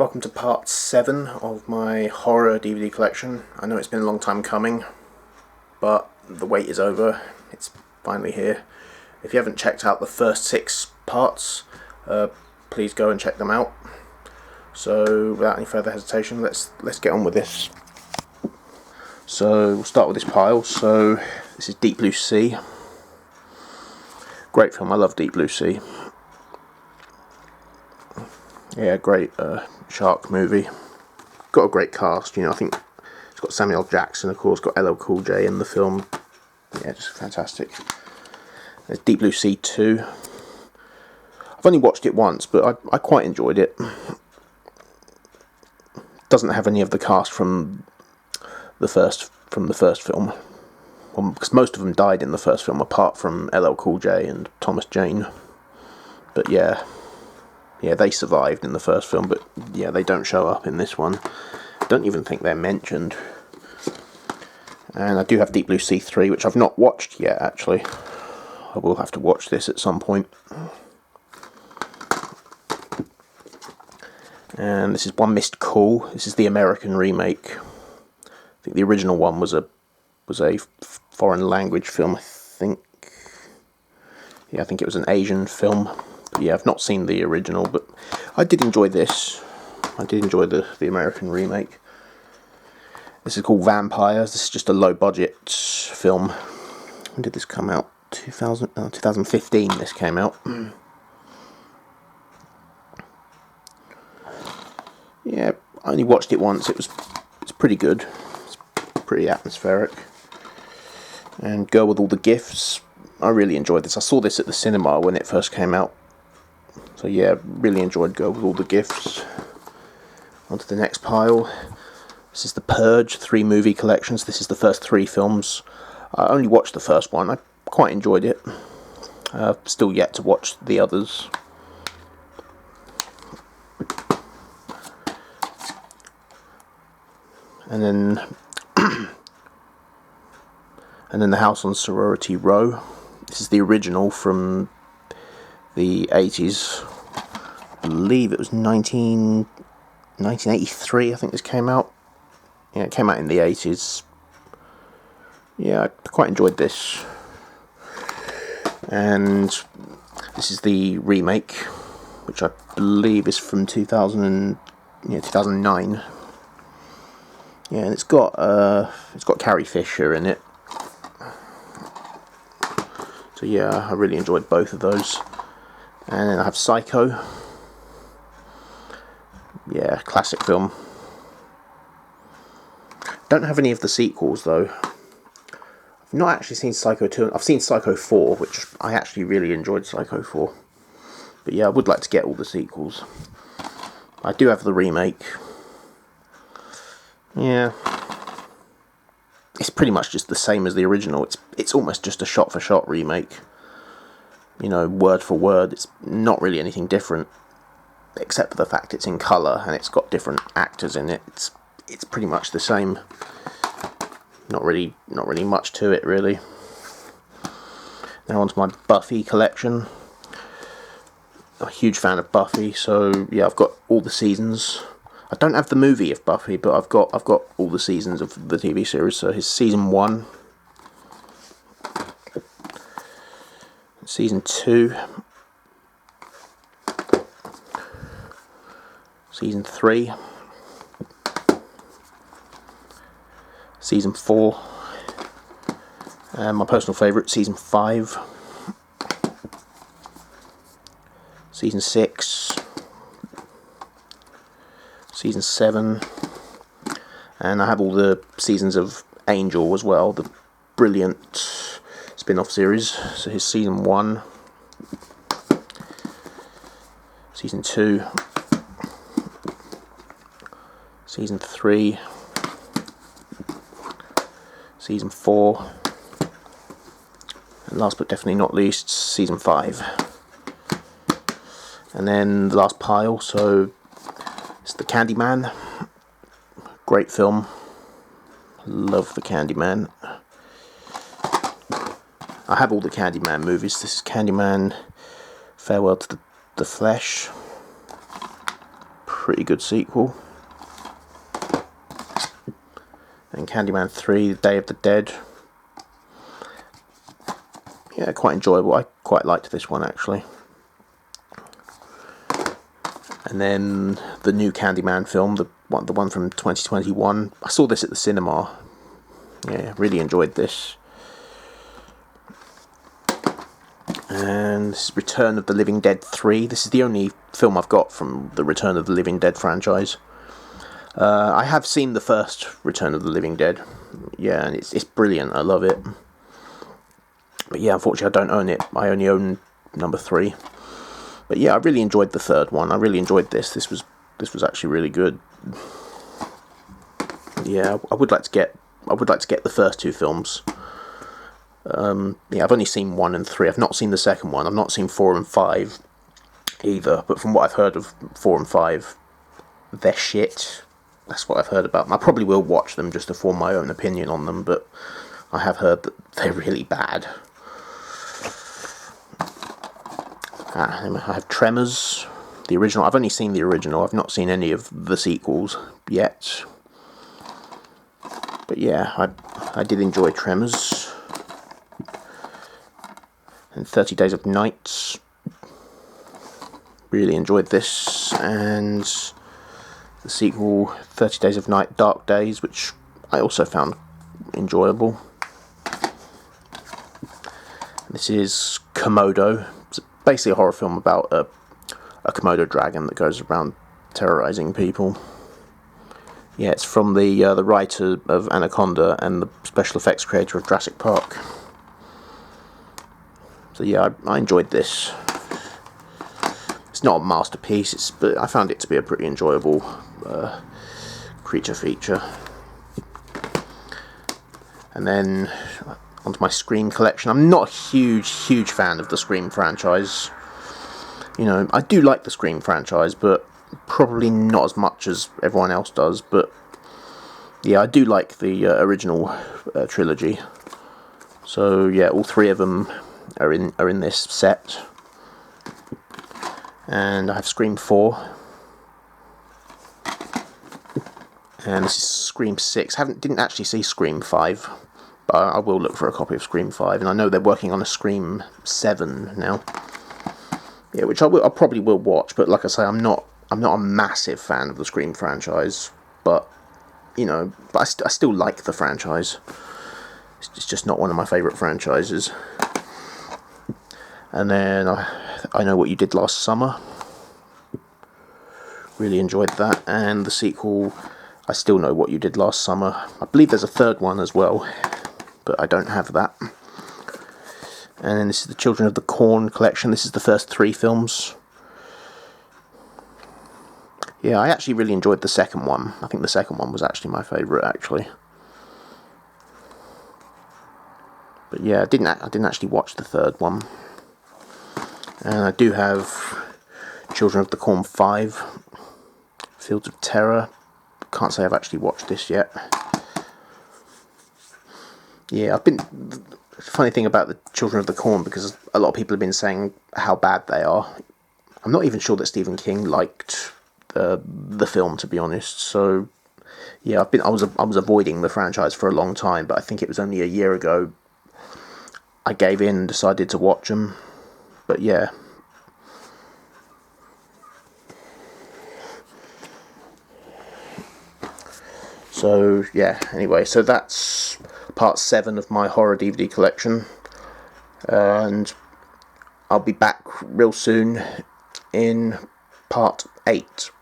Welcome to part 7 of my horror DVD collection. I know it's been a long time coming, but the wait is over. It's finally here. If you haven't checked out the first 6 parts, please go and check them out. So without any further hesitation, let's get on with this. So we'll start with this pile. So this is Deep Blue Sea. Great film, I love Deep Blue Sea. Yeah, great shark movie. Got a great cast, I think it's got Samuel L. Jackson, of course, got LL Cool J in the film. Yeah, just fantastic. There's Deep Blue Sea 2. I've only watched it once, but I quite enjoyed it. Doesn't have any of the cast from the first film. Well, because most of them died in the first film, apart from LL Cool J and Thomas Jane. But yeah, they survived in the first film, but yeah, they don't show up in this one. Don't even think they're mentioned. And I do have Deep Blue Sea 3, which I've not watched yet, actually. I will have to watch this at some point. And this is One Missed Call. This is the American remake. I think the original one was a foreign language film, I think. Yeah, I think it was an Asian film. But yeah, I've not seen the original, but I did enjoy this. I did enjoy the American remake. This is called Vampires. This is just a low-budget film. When did this come out? 2015 this came out. Yeah, I only watched it once. It's pretty good. It's pretty atmospheric. And Girl with All the Gifts. I really enjoyed this. I saw this at the cinema when it first came out. So yeah, really enjoyed Girl with All the Gifts. On to the next pile. This is the Purge 3 movie collections. This is the first 3 films. I only watched the first one. I quite enjoyed it. Still yet to watch the others. And then The House on Sorority Row. This is the original from the 80s. I believe it was 1983, I think this came out. Yeah, it came out in the 80s. Yeah, I quite enjoyed this. And this is the remake, which I believe is from 2009. Yeah, and it's got Carrie Fisher in it. So yeah, I really enjoyed both of those. And then I have Psycho. Yeah, classic film. Don't have any of the sequels though. I've not actually seen Psycho 2. I've seen Psycho 4, which I actually really enjoyed Psycho 4. But yeah, I would like to get all the sequels. I do have the remake. Yeah. It's pretty much just the same as the original. It's almost just a shot-for-shot remake. Word for word. It's not really anything different, except for the fact it's in colour and it's got different actors in it. It's pretty much the same. Not really much to it, really. Now onto my Buffy collection. I'm a huge fan of Buffy, so yeah, I've got all the seasons. I don't have the movie of Buffy, but I've got all the seasons of the TV series. So here's season 1, season 2, season 3, season 4, and my personal favourite, season 5, season 6, season 7, and I have all the seasons of Angel as well, the brilliant spin-off series. So here's season 1, season 2, season 3, season 4, and last but definitely not least, season 5. And then the last pile, so it's the Candyman. Great film. Love the Candyman. I have all the Candyman movies. This is Candyman, Farewell to the Flesh. pretty good sequel. And Candyman 3, Day of the Dead. Yeah, quite enjoyable. I quite liked this one actually. And then the new Candyman film, the one from 2021. I saw this at the cinema. Yeah, really enjoyed this. And this is Return of the Living Dead 3. This is the only film I've got from the Return of the Living Dead franchise. I have seen the first Return of the Living Dead. Yeah, and it's brilliant. I love it. But yeah, unfortunately I don't own it. I only own number 3. But yeah, I really enjoyed the third one. I really enjoyed this. This was actually really good. Yeah, I would like to get the first 2 films. Yeah, I've only seen 1 and 3. I've not seen the second one. I've not seen 4 and 5 either. But from what I've heard of 4 and 5, they're shit. That's what I've heard about them. I probably will watch them just to form my own opinion on them. But I have heard that they're really bad. I have Tremors, the original. I've only seen the original. I've not seen any of the sequels yet. But yeah, I did enjoy Tremors. And 30 Days of Night. Really enjoyed this. And the sequel, 30 Days of Night, Dark Days, which I also found enjoyable. This is Komodo. It's basically a horror film about a Komodo dragon that goes around terrorizing people. Yeah, it's from the writer of Anaconda and the special effects creator of Jurassic Park. So yeah, I enjoyed this. It's not a masterpiece, but I found it to be a pretty enjoyable creature feature. And then onto my Scream collection. I'm not a huge fan of the Scream franchise. You know, I do like the Scream franchise, but probably not as much as everyone else does. But yeah, I do like the original trilogy. So yeah, all 3 of them are in this set. And I have Scream 4. And this is Scream 6. Didn't actually see Scream 5. But I will look for a copy of Scream 5. And I know they're working on a Scream 7 now. Yeah, which I probably will watch. But like I say, I'm not a massive fan of the Scream franchise. But, you know, I still like the franchise. It's just not one of my favourite franchises. And then I Know What You Did Last Summer. Really enjoyed that. And the sequel, I Still Know What You Did Last Summer. I believe there's a third one as well, but I don't have that. And then this is the Children of the Corn collection. This is the first 3 films. Yeah, I actually really enjoyed the second one. I think the second one was actually my favourite, actually. But yeah, I didn't actually watch the third one. And I do have Children of the Corn 5, Fields of Terror. Can't say I've actually watched this yet. Yeah, the funny thing about the Children of the Corn, because a lot of people have been saying how bad they are. I'm not even sure that Stephen King liked the film, to be honest. So yeah, I was avoiding the franchise for a long time, but I think it was only a year ago I gave in and decided to watch them. But yeah. So yeah, anyway, so that's part 7 of my horror DVD collection. And I'll be back real soon in part 8.